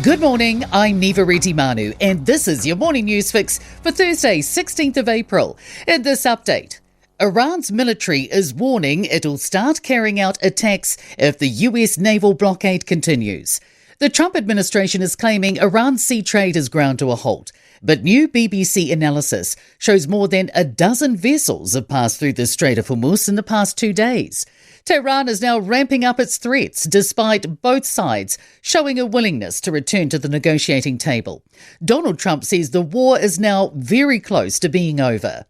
Good morning, I'm Neva Manu, and this is your morning news fix for Thursday, 16th of April. In this update, Iran's military is warning it'll start carrying out attacks if the US naval blockade continues. The Trump administration is claiming Iran's sea trade has ground to a halt, but new BBC analysis shows more than a dozen vessels have passed through the Strait of Hormuz in the past 2 days. Tehran is now ramping up its threats, despite both sides showing a willingness to return to the negotiating table. Donald Trump says the war is now very close to being over.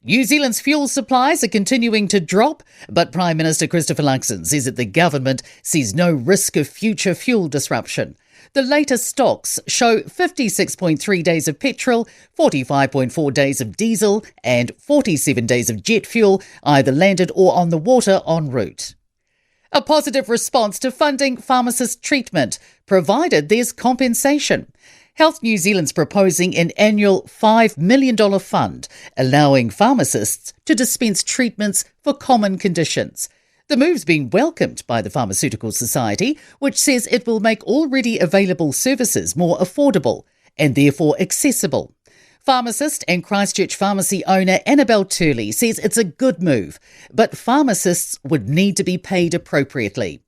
New Zealand's fuel supplies are continuing to drop, but Prime Minister Christopher Luxon says that the government sees no risk of future fuel disruption. The latest stocks show 56.3 days of petrol, 45.4 days of diesel and 47 days of jet fuel, either landed or on the water en route. A positive response to funding pharmacist treatment, provided there's compensation. Health New Zealand's proposing an annual $5 million fund, allowing pharmacists to dispense treatments for common conditions. The move's been welcomed by the Pharmaceutical Society, which says it will make already available services more affordable and therefore accessible. Pharmacist and Christchurch pharmacy owner Annabelle Turley says it's a good move, but pharmacists would need to be paid appropriately.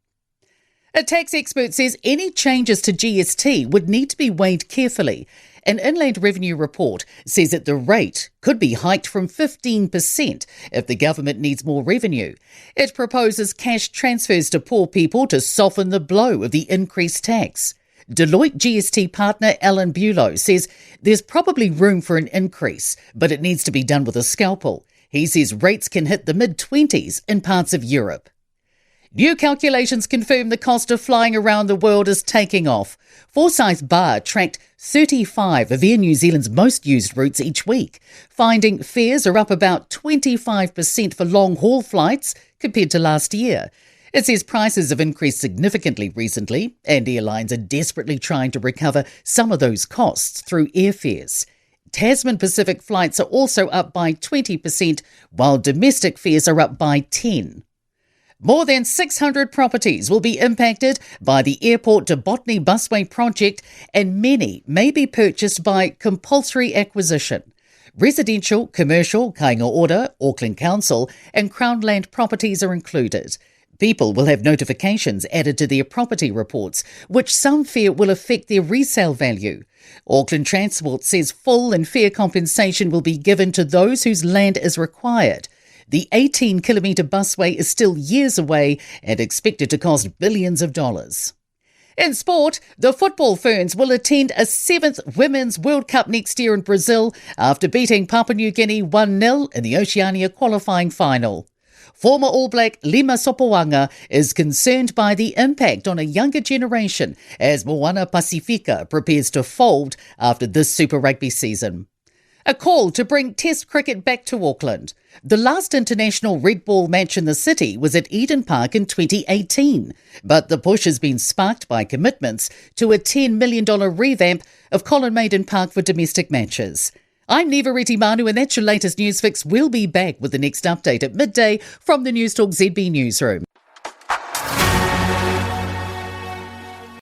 A tax expert says any changes to GST would need to be weighed carefully. An Inland Revenue report says that the rate could be hiked from 15% if the government needs more revenue. It proposes cash transfers to poor people to soften the blow of the increased tax. Deloitte GST partner Alan Bulow says there's probably room for an increase, but it needs to be done with a scalpel. He says rates can hit the mid-20s in parts of Europe. New calculations confirm the cost of flying around the world is taking off. Forsyth Barr tracked 35 of Air New Zealand's most used routes each week, finding fares are up about 25% for long-haul flights compared to last year. It says prices have increased significantly recently, and airlines are desperately trying to recover some of those costs through airfares. Tasman Pacific flights are also up by 20%, while domestic fares are up by 10%. More than 600 properties will be impacted by the Airport to Botany Busway project, and many may be purchased by compulsory acquisition. Residential, commercial, Kāinga Ora, Auckland Council and Crown Land properties are included. People will have notifications added to their property reports, which some fear will affect their resale value. Auckland Transport says full and fair compensation will be given to those whose land is required. The 18-kilometre busway is still years away and expected to cost billions of dollars. In sport, the football Ferns will attend a 7th Women's World Cup next year in Brazil after beating Papua New Guinea 1-0 in the Oceania qualifying final. Former All Black Lima Sopoaga is concerned by the impact on a younger generation as Moana Pacifica prepares to fold after this Super Rugby season. A call to bring Test cricket back to Auckland. The last international red ball match in the city was at Eden Park in 2018, but the push has been sparked by commitments to a $10 million revamp of Colin Maiden Park for domestic matches. I'm Neva Manu, and that's your latest news fix. We'll be back with the next update at midday from the Newstalk ZB newsroom.